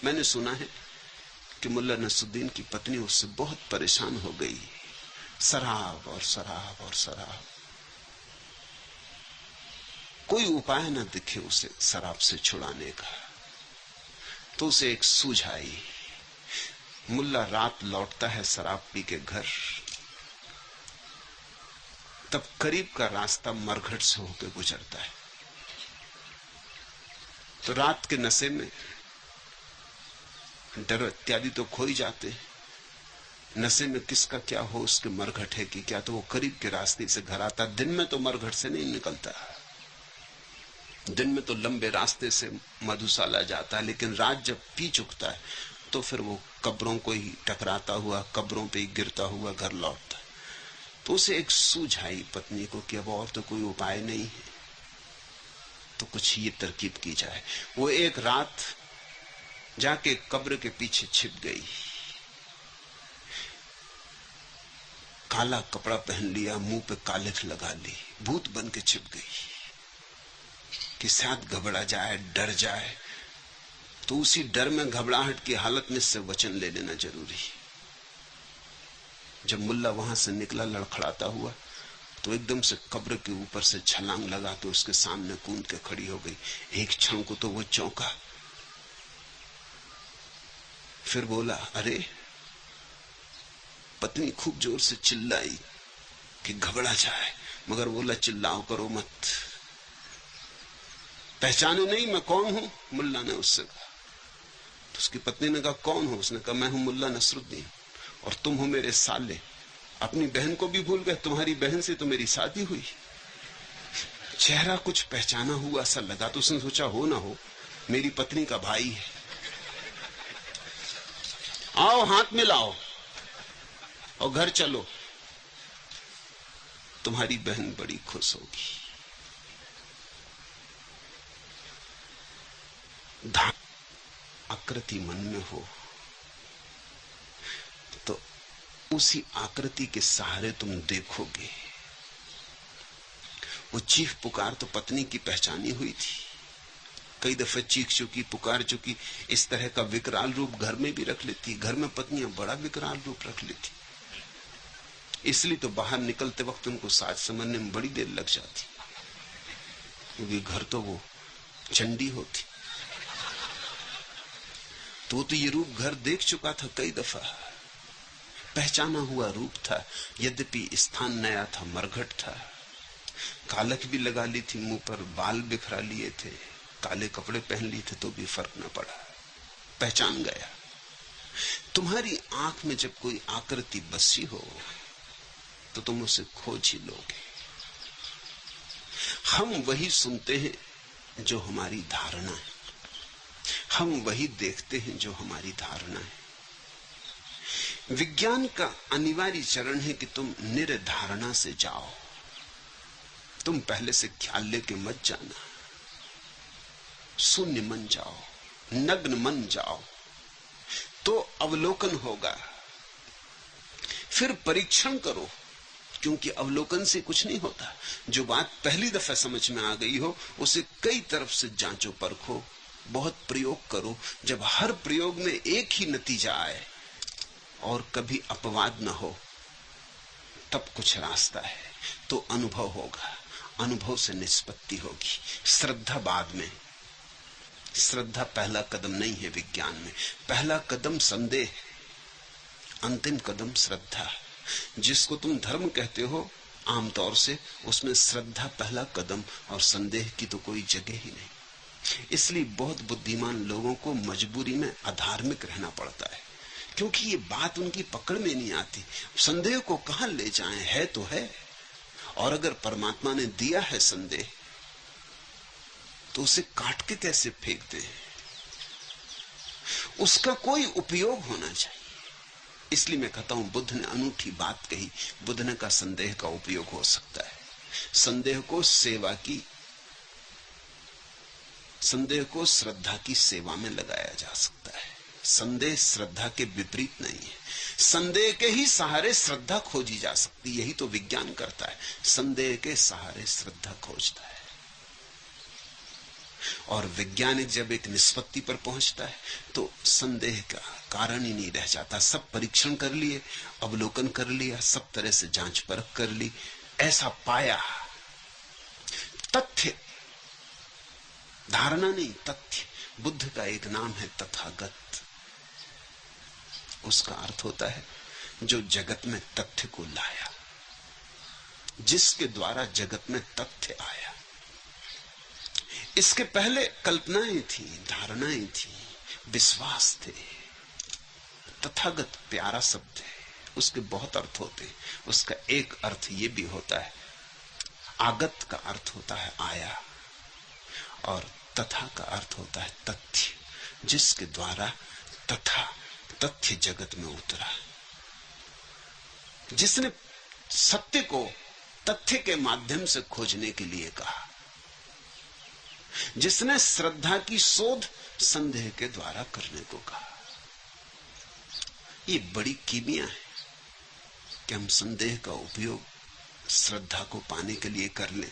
मैंने सुना है कि मुल्ला नसरुद्दीन की पत्नी उससे बहुत परेशान हो गई, शराब और शराब और शराब, कोई उपाय न दिखे उसे शराब से छुड़ाने का। तो उसे एक सूझ आई। मुल्ला रात लौटता है शराब पी के घर, तब करीब का रास्ता मरघट से होकर गुजरता है। तो रात के नशे में डर इत्यादि तो खो ही जाते हैं। नशे में किसका क्या हो, उसके मरघट है कि क्या, तो वो करीब के रास्ते से घर आता। दिन में तो मरघट से नहीं निकलता, दिन में तो लंबे रास्ते से मधुशाला जाता है, लेकिन रात जब पी चुकता है तो फिर वो कब्रों को ही टकराता हुआ, कब्रों पे ही गिरता हुआ घर लौटता है। तो उसे एक सूझ आई पत्नी को कि अब और तो कोई उपाय नहीं है, तो कुछ ये तरकीब की जाए। वो एक रात जाके कब्र के पीछे छिप गई, काला कपड़ा पहन लिया, मुंह पे कालिख लगा ली, भूत बन के छिप गई कि शायद घबरा जाए, डर जाए। तो उसी डर में, घबराहट की हालत में से वचन ले लेना जरूरी। जब मुल्ला वहां से निकला लड़खड़ाता हुआ, तो एकदम से कब्र के ऊपर से छलांग लगा के उसके सामने कूद के खड़ी हो गई। एक क्षण को तो वो चौंका, फिर बोला, अरे। पत्नी खूब जोर से चिल्लाई कि घबरा जाए, मगर बोला, चिल्लाओ करो मत, पहचाने नहीं मैं कौन हूं? मुल्ला ने उससे कहा। तो उसकी पत्नी ने कहा, कौन हो? उसने कहा, मैं हूं मुल्ला नसरुद्दीन, और तुम हो मेरे साले। अपनी बहन को भी भूल गए, तुम्हारी बहन से तो मेरी शादी हुई। चेहरा कुछ पहचाना हुआ सा लगा, तो उसने सोचा हो ना हो मेरी पत्नी का भाई है। आओ हाथ मिलाओ और घर चलो, तुम्हारी बहन बड़ी खुश होगी। आकृति मन में हो तो उसी आकृति के सहारे तुम देखोगे। वो चीख पुकार तो पत्नी की पहचानी हुई थी, कई दफे चीख चुकी, पुकार चुकी। इस तरह का विकराल रूप घर में भी रख लेती, घर में पत्नियां बड़ा विकराल रूप रख लेती, इसलिए तो बाहर निकलते वक्त उनको साज समझने में बड़ी देर लग जाती, क्योंकि घर तो वो चंडी होती। तो ये रूप घर देख चुका था कई दफा, पहचाना हुआ रूप था, यद्यपि स्थान नया था, मरघट था। कालख भी लगा ली थी, मुंह पर बाल बिखरा लिए थे, काले कपड़े पहन लिए थे, तो भी फर्क न पड़ा, पहचान गया। तुम्हारी आंख में जब कोई आकृति बसी हो तो तुम उसे खोज ही लोगे। हम वही सुनते हैं जो हमारी धारणा है, हम वही देखते हैं जो हमारी धारणा है। विज्ञान का अनिवार्य चरण है कि तुम निर्धारणा से जाओ, तुम पहले से ख्याल लेके मत जाना, शून्य मन जाओ, नग्न मन जाओ, तो अवलोकन होगा। फिर परीक्षण करो, क्योंकि अवलोकन से कुछ नहीं होता। जो बात पहली दफा समझ में आ गई हो उसे कई तरफ से जांचो परखो, बहुत प्रयोग करो। जब हर प्रयोग में एक ही नतीजा आए और कभी अपवाद न हो, तब कुछ रास्ता है, तो अनुभव होगा, अनुभव से निष्पत्ति होगी। श्रद्धा बाद में, श्रद्धा पहला कदम नहीं है विज्ञान में। पहला कदम संदेह, अंतिम कदम श्रद्धा। जिसको तुम धर्म कहते हो आमतौर से, उसमें श्रद्धा पहला कदम और संदेह की तो कोई जगह ही नहीं। इसलिए बहुत बुद्धिमान लोगों को मजबूरी में अधार्मिक रहना पड़ता है, क्योंकि ये बात उनकी पकड़ में नहीं आती। संदेह को कहां ले जाएं, है तो है, और अगर परमात्मा ने दिया है संदेह तो उसे काट के कैसे फेंक दें? उसका कोई उपयोग होना चाहिए। इसलिए मैं कहता हूं बुद्ध ने अनूठी बात कही। बुद्ध ने कहा संदेह का उपयोग हो सकता है, संदेह को सेवा की, संदेह को श्रद्धा की सेवा में लगाया जा सकता है। संदेह श्रद्धा के विपरीत नहीं है, संदेह के ही सहारे श्रद्धा खोजी जा सकती, यही तो विज्ञान करता है, संदेह के सहारे श्रद्धा खोजता है। और वैज्ञानिक जब एक निष्पत्ति पर पहुंचता है तो संदेह का कारण ही नहीं रह जाता। सब परीक्षण कर लिए, अवलोकन कर लिया, सब तरह से जांच परख कर ली, ऐसा पाया। तथ्य, धारणा नहीं, तथ्य। बुद्ध का एक नाम है तथागत। उसका अर्थ होता है जो जगत में तथ्य को लाया, जिसके द्वारा जगत में तथ्य आया। इसके पहले कल्पनाएं थी, धारणाएं थी, विश्वास थे। तथागत प्यारा शब्द है, उसके बहुत अर्थ होते हैं। उसका एक अर्थ ये भी होता है, आगत का अर्थ होता है आया, और तथा का अर्थ होता है तथ्य, जिसके द्वारा तथा तथ्य जगत में उतरा। जिसने सत्य को तथ्य के माध्यम से खोजने के लिए कहा, जिसने श्रद्धा की शोध संदेह के द्वारा करने को कहा। ये बड़ी कीमिया है कि हम संदेह का उपयोग श्रद्धा को पाने के लिए कर लें।